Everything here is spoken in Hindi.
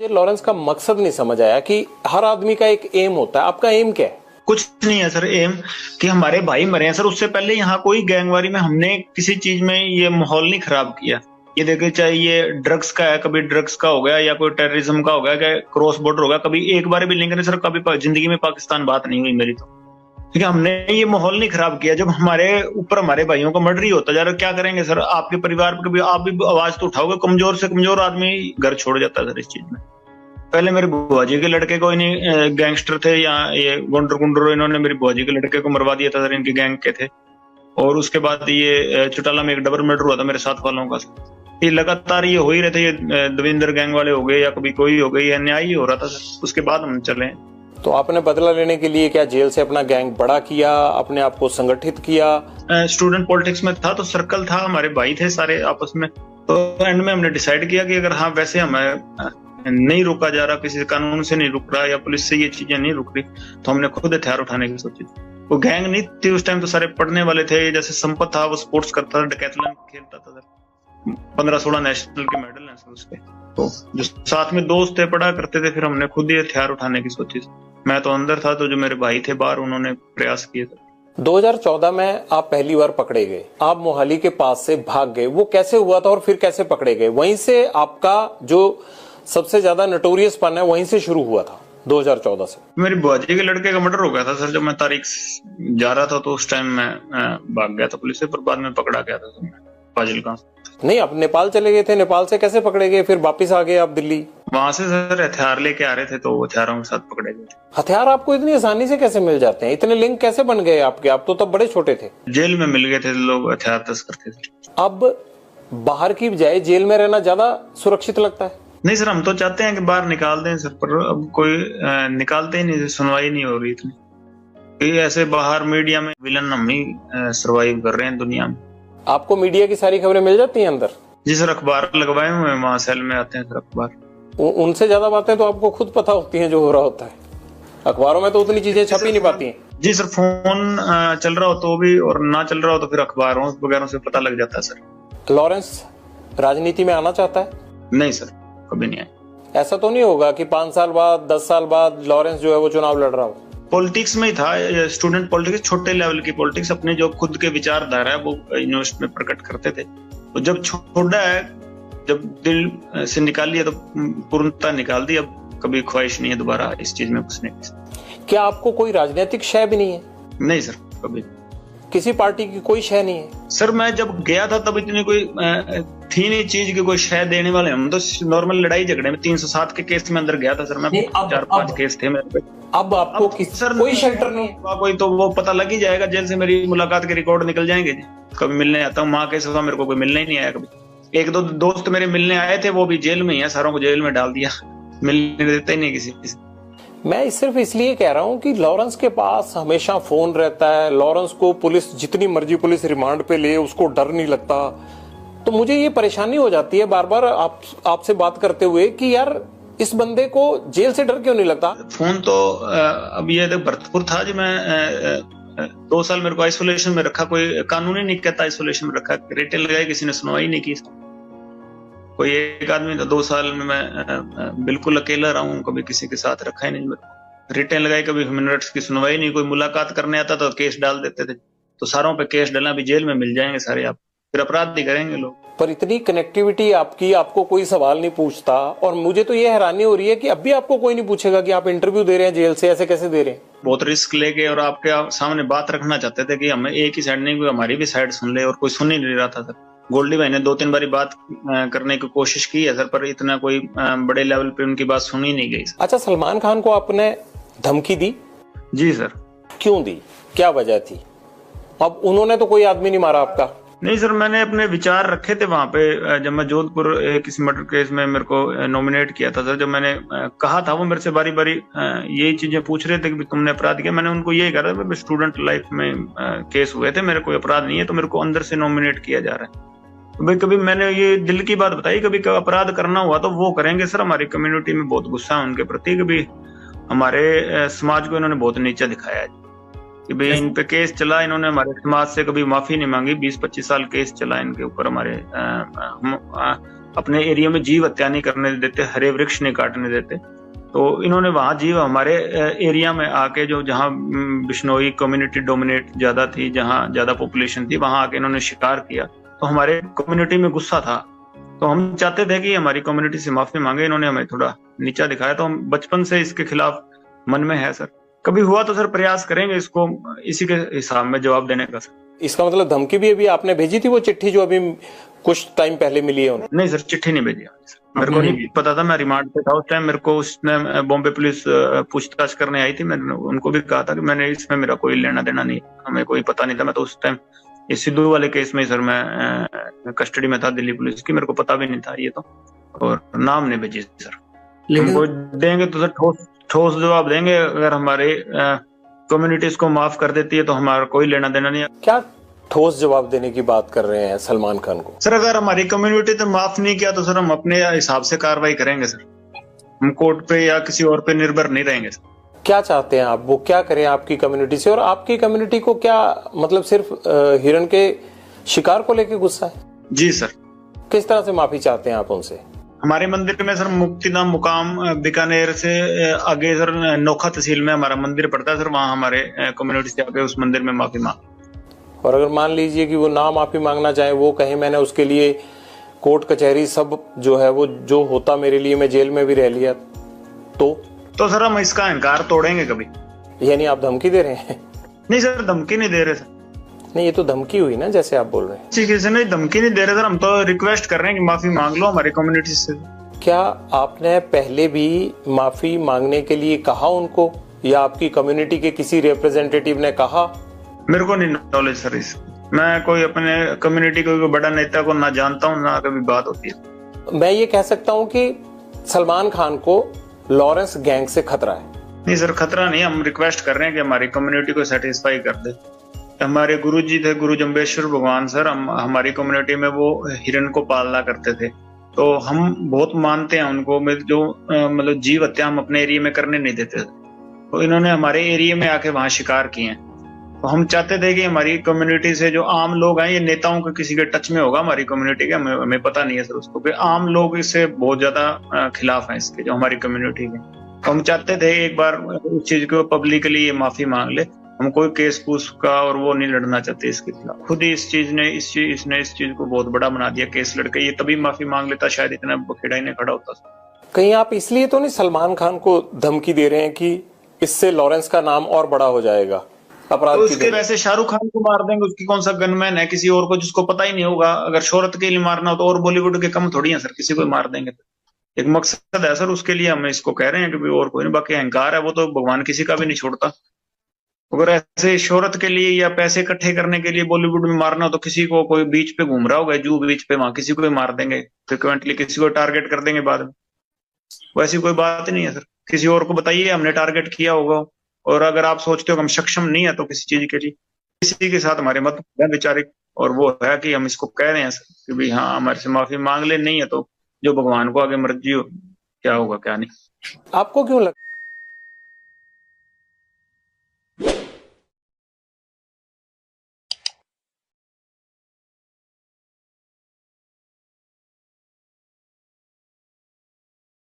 मुझे लॉरेंस का मकसद नहीं समझ आया कि हर आदमी का एक एम होता है। आपका एम क्या है? कुछ नहीं है सर एम कि हमारे भाई मरे हैं सर। उससे पहले यहाँ कोई गैंगवारी में हमने किसी चीज में ये माहौल नहीं खराब किया। ये देखिए चाहे ये ड्रग्स का है, कभी ड्रग्स का हो गया या कोई टेररिज्म का हो गया, क्या क्रॉस बॉर्डर हो गया, कभी एक बार भी लिंक नहीं सर। कभी जिंदगी में पाकिस्तान बात नहीं हुई मेरी तो। ठीक है, हमने ये माहौल नहीं खराब किया। जब हमारे ऊपर हमारे भाइयों का मर्डर ही होता जा रहा, क्या करेंगे सर? आपके परिवार पर कभी आप भी आवाज तो उठाओगे? कमजोर से कमजोर आदमी घर छोड़ जाता है सर इस चीज में। पहले मेरे बुआ जी के लड़के को इन्हीं गैंगस्टर थे या ये गुंडर गुंडर, इन्होंने मेरी बुआ जी के लड़के को मरवा दिया था सर, इनके गैंग के थे। और उसके बाद ये चौटाला में एक डबल मर्डर हुआ था मेरे साथ वालों का। ये लगातार ये हो ही रहे थे। ये दविंदर गैंग वाले हो गए या कभी कोई हो गई, अन्याय ही हो रहा था सर। उसके बाद हम चले। तो आपने बदला लेने के लिए क्या जेल से अपना गैंग बड़ा किया, अपने आप को संगठित किया? स्टूडेंट पॉलिटिक्स में था तो सर्कल था, हमारे भाई थे सारे आपस में। तो एंड में हमने डिसाइड किया कि अगर हाँ वैसे हमें नहीं रुका जा रहा, किसी कानून से नहीं रुक रहा या पुलिस से ये चीजें नहीं रुक रही, तो हमने खुद हथियार उठाने की सोची। वो गैंग नहीं थी उस टाइम, तो सारे पढ़ने वाले थे। जैसे संपत था वो स्पोर्ट्स करता था, डेकैथलॉन खेलता था सर। 15-16 नेशनल के मेडल हैं सर उसके। तो जो साथ में दोस्त थे पढ़ा करते थे, फिर हमने खुद ही हथियार उठाने की सोची। मैं तो अंदर था, तो जो मेरे भाई थे बाहर, उन्होंने प्रयास किए थे। 2014 में आप पहली बार पकड़े गए, आप मोहाली के पास से भाग गए। वो कैसे हुआ था और फिर कैसे पकड़े गए? वहीं से आपका जो सबसे ज्यादा नोटोरियस पन है वहीं से शुरू हुआ था 2014 से। मेरी बुआ जी के लड़के का मर्डर हो गया था सर। जब मैं तारीख जा रहा था तो उस टाइम मैं भाग गया था पुलिस से, पर बाद में पकड़ा गया था सर मैं फाजिलका। नहीं, आप नेपाल चले गए थे। नेपाल से कैसे पकड़े गए? फिर वापिस आ गए आप दिल्ली? वहां से सर हथियार लेके आ रहे थे, तो हथियारों के साथ पकड़े गए। हथियार आपको इतनी आसानी से कैसे मिल जाते हैं? इतने लिंक कैसे बन गए आपके? आप तो तब बड़े छोटे थे। जेल में मिल गए थे लोग, हथियार तस्कर थे। अब बाहर की बजाय जेल में रहना ज्यादा सुरक्षित लगता है? नहीं सर, हम तो चाहते हैं कि बाहर निकाल दें सर, पर अब कोई निकालते ही नहीं, सुनवाई नहीं हो रही इतनी। ऐसे बाहर मीडिया में विलन हम ही सर्वाइव कर रहे हैं दुनिया में। आपको मीडिया की सारी खबरें मिल जाती हैं अंदर? जी सर, अखबार लगवाए हुए हैं, वहां सेल में आते हैं सर अखबार। उनसे ज्यादा बातें तो आपको खुद पता होती हैं जो हो रहा होता है। अखबारों में तो उतनी चीजें छप ही नहीं पाती हैं। जी सर, फोन चल रहा हो तो भी, और ना चल रहा हो तो फिर अखबारों वगैरह से पता लग जाता है सर। लॉरेंस राजनीति में आना चाहता है? नहीं सर, कभी नहीं आया। ऐसा तो नहीं होगा कि 5 साल बाद 10 साल बाद लॉरेंस जो है वो चुनाव लड़ रहा हो? पॉलिटिक्स में ही था, स्टूडेंट पॉलिटिक्स, छोटे लेवल की पॉलिटिक्स। अपने जो खुद के विचारधारा है वो यूनिवर्सिटी में प्रकट करते थे। तो जब छोड़ा है, जब दिल से निकाल लिया तो पूर्णता निकाल दी। अब कभी ख्वाहिश नहीं है दोबारा इस चीज में घुसने की। क्या आपको कोई राजनीतिक शय भी नहीं है? नहीं सर, कभी किसी पार्टी की कोई शय नहीं है? सर मैं जब गया था तब इतनी कोई थी नहीं चीज की कोई शय देने वाले। हम तो नॉर्मल लड़ाई झगड़े में 307 के केस में अंदर गया था सर मैं। 4-5 केस थे मेरे पे। अब आपको सर कोई शेल्टर नहीं है? कोई तो वो पता लग ही जाएगा, जेल से मेरी मुलाकात के रिकॉर्ड निकल जाएंगे। कभी मिलने आता हूँ, माँ के सिवा मेरे को कोई मिलने ही नहीं आया कभी। 1-2 दोस्त मेरे मिलने आए थे, वो भी जेल में ही है, सारों को जेल में डाल दिया, मिलने देते ही नहीं किसी से। मैं सिर्फ इसलिए कह रहा हूं कि लॉरेंस के पास हमेशा फोन रहता है। लॉरेंस को पुलिस जितनी मर्जी पुलिस रिमांड पे ले, उसको डर नहीं लगता। तो मुझे ये परेशानी हो जाती है बार बार आपसे बात करते हुए कि यार इस बंदे को जेल से डर क्यों नहीं लगता? फोन तो अब ये भरतपुर था जी। मैं 2 साल मेरे को आइसोलेशन में रखा। कोई कानूनी नहीं कहता आइसोलेशन में रखा, रेटें लगाई, किसी ने सुनवाई नहीं की। कोई एक आदमी था 2 साल में मैं बिल्कुल अकेला रहा हूँ, कभी किसी के साथ रखा ही नहीं मेरे को। रिटें लगाई, कभी ह्यूमन राइट्स की सुनवाई नहीं। कोई मुलाकात करने आता तो केस डाल देते थे। तो सारों पे केस डालना, भी जेल में मिल जाएंगे सारे, आप फिर अपराध भी करेंगे लोग। पर इतनी कनेक्टिविटी आपकी, आपको कोई सवाल नहीं पूछता। और मुझे तो ये हैरानी हो रही है कि अब भी आपको कोई नहीं पूछेगा कि आप इंटरव्यू दे रहे हैं जेल से, ऐसे कैसे दे रहे हैं? बहुत रिस्क लेके और आपके सामने बात रखना चाहते थे कि हमें एक ही साइड नहीं, कोई हमारी भी साइड सुन ले, और कोई सुन ही नहीं रहा था सर। गोल्डी भाई ने 2-3 बारी बात करने की कोशिश की है सर, पर इतना कोई बड़े लेवल पे उनकी बात सुनी नहीं गई। अच्छा, सलमान खान को आपने धमकी दी? जी सर। क्यों दी? क्या वजह थी? अब उन्होंने तो कोई आदमी नहीं मारा आपका? नहीं सर, मैंने अपने विचार रखे थे वहां पे। जब मैं जोधपुर किसी मर्डर केस में मेरे को नॉमिनेट किया था सर, जब मैंने कहा था, वो मेरे से बारी बारी यही चीजें पूछ रहे थे कि तुमने अपराध किया। मैंने उनको यही कहा था, स्टूडेंट लाइफ में केस हुए थे, मेरे कोई अपराध नहीं है, तो मेरे को अंदर से नॉमिनेट किया जा रहा है। तो भाई कभी मैंने ये दिल की बात बताई, कभी अपराध करना हुआ तो वो करेंगे सर। हमारी कम्युनिटी में बहुत गुस्सा है उनके प्रति। कभी हमारे समाज को इन्होंने बहुत नीचा दिखाया है कि भाई इन पे केस चला, इन्होंने हमारे समाज से कभी माफी नहीं मांगी। 20-25 साल केस चला इनके ऊपर। हमारे अपने एरिया में जीव हत्या नहीं करने देते, हरे वृक्ष नहीं काटने देते। तो इन्होंने वहां जीव हमारे एरिया में आके, जो जहाँ बिश्नोई कम्युनिटी डोमिनेट ज्यादा थी, जहाँ ज्यादा पॉपुलेशन थी, वहां आके इन्होंने शिकार किया। तो हमारे कम्युनिटी में गुस्सा था, तो हम चाहते थे कि हमारी कम्युनिटी से माफी मांगे। इन्होंने हमें थोड़ा नीचा दिखाया, तो हम बचपन से इसके खिलाफ मन में है सर। कभी हुआ तो सर प्रयास करेंगे इसको इसी के हिसाब में जवाब देने का सर। इसका मतलब धमकी भी अभी आपने भेजी थी, वो चिट्ठी जो अभी कुछ टाइम पहले मिली है उन्हें? नहीं सर, चिट्ठी नहीं भेजी सर। मेरे को नहीं पता था, मैं रिमांड पे था उस टाइम। मेरे को उसने बॉम्बे पुलिस पूछताछ करने आई थी। मैंने उनको भी कहा था कि मैंने इसमें मेरा कोई लेना देना नहीं, हमें कोई पता नहीं था। मैं तो उस टाइम इस सिद्धू वाले केस में सर मैं कस्टडी में था दिल्ली पुलिस की, मेरे को पता भी नहीं था ये तो, और नाम नहीं भेजी सर। हमको देंगे तो सर ठोस जवाब देंगे। अगर हमारे कम्युनिटीज को माफ कर देती है तो हमारा कोई लेना देना नहीं है। क्या ठोस जवाब देने की बात कर रहे हैं सलमान खान को? सर अगर हमारी कम्युनिटी ने माफ नहीं किया तो सर हम अपने हिसाब से कार्रवाई करेंगे सर। हम कोर्ट पे या किसी और पे निर्भर नहीं रहेंगे सर। क्या चाहते हैं आप, वो क्या करें आपकी कम्युनिटी से? और आपकी कम्युनिटी को क्या मतलब सिर्फ हिरण के शिकार को लेकर गुस्सा है? जी सर। किस तरह से माफी चाहते हैं आप उनसे? हमारे मंदिर में सर मुक्तिधाम मुकाम बीकानेर से आगे सर नोखा तहसील में हमारा मंदिर पड़ता है सर। वहाँ हमारे कम्युनिटी से आगे उस मंदिर में माफी मांग। और अगर मान लीजिए कि वो ना माफी मांगना चाहे, वो कहे मैंने उसके लिए कोर्ट कचहरी सब जो है वो जो होता मेरे लिए, मैं जेल में भी रह लिया, तो सर हम इसका इनकार तोड़ेंगे कभी। यानी आप धमकी दे रहे हैं? नहीं सर, धमकी नहीं दे रहे सर। नहीं, ये तो धमकी हुई ना, जैसे आप बोल रहे हैं। ठीक है सर, नहीं धमकी नहीं दे रहे सर, हम तो रिक्वेस्ट कर रहे हैं कि माफी मांग लो हमारी कम्युनिटी से। क्या आपने पहले भी माफी मांगने के लिए कहा उनको, या आपकी कम्युनिटी के किसी रिप्रेजेंटेटिव ने कहा? मेरे को नहीं नॉलेज सर इस। मैं कोई अपने कम्युनिटी को बड़ा नेता को ना जानता हूँ, ना कभी बात होती है। मैं ये कह सकता हूँ कि सलमान खान को लॉरेंस गैंग से खतरा है? नहीं सर, खतरा नहीं। हम रिक्वेस्ट कर रहे हैं कि हमारी कम्युनिटी को सेटिस्फाई कर दे। हमारे गुरु जी थे, गुरु जम्बेश्वर भगवान सर, हमारी कम्युनिटी में वो हिरण को पालना करते थे। तो हम बहुत मानते हैं उनको। जो मतलब जीव हत्या हम अपने एरिया में करने नहीं देते। तो इन्होंने हमारे एरिया में आके वहां शिकार किए हैं। तो हम चाहते थे कि हमारी कम्युनिटी से जो आम लोग हैं, ये नेताओं के किसी के टच में होगा हमारी कम्युनिटी के, हमें पता नहीं है सर उसको, कि आम लोग इससे बहुत ज्यादा खिलाफ हैं इसके, जो हमारी कम्युनिटी के। तो हम चाहते थे एक बार उस चीज को पब्लिकली ये माफी मांग ले। हम कोई केस पूछ का और वो नहीं लड़ना चाहते इसके खिलाफ। खुद ही इसने इस चीज को बहुत बड़ा बना दिया केस लड़के। ये तभी माफी मांग लेता, शायद इतना बखेड़ा ही नहीं खड़ा होता। कहीं आप इसलिए तो नहीं सलमान खान को धमकी दे रहे हैं कि इससे लॉरेंस का नाम और बड़ा हो जाएगा अपराध? तो उसके वैसे शाहरुख खान को मार देंगे, उसकी कौन सा गनमैन है किसी और को जिसको पता ही नहीं होगा। अगर शोहरत के लिए मारना हो तो और बॉलीवुड के कम थोड़ी है सर, किसी को मार देंगे। एक मकसद है सर, उसके लिए हम इसको कह रहे हैं कि और कोई नहीं। बाकी अहंकार है वो तो भगवान किसी का भी नहीं छोड़ता। अगर ऐसे शोहरत के लिए या पैसे इकट्ठे करने के लिए बॉलीवुड में मारना हो तो किसी को, कोई बीच पे घूम रहा होगा जू बीच पे, वहां किसी को भी मार देंगे फ्रिक्वेंटली, किसी को टारगेट कर देंगे बाद में। वैसी कोई बात नहीं है सर। किसी और को बताइए हमने टारगेट किया होगा, और अगर आप सोचते हो कि हम सक्षम नहीं है तो किसी चीज के लिए, किसी के साथ हमारे मत वैचारिक, और वो है कि हम इसको कह रहे हैं सर कि भाई हाँ हमारे से माफी मांग ले, नहीं है तो जो भगवान को आगे मर्जी हो, क्या होगा क्या नहीं। आपको क्यों लगता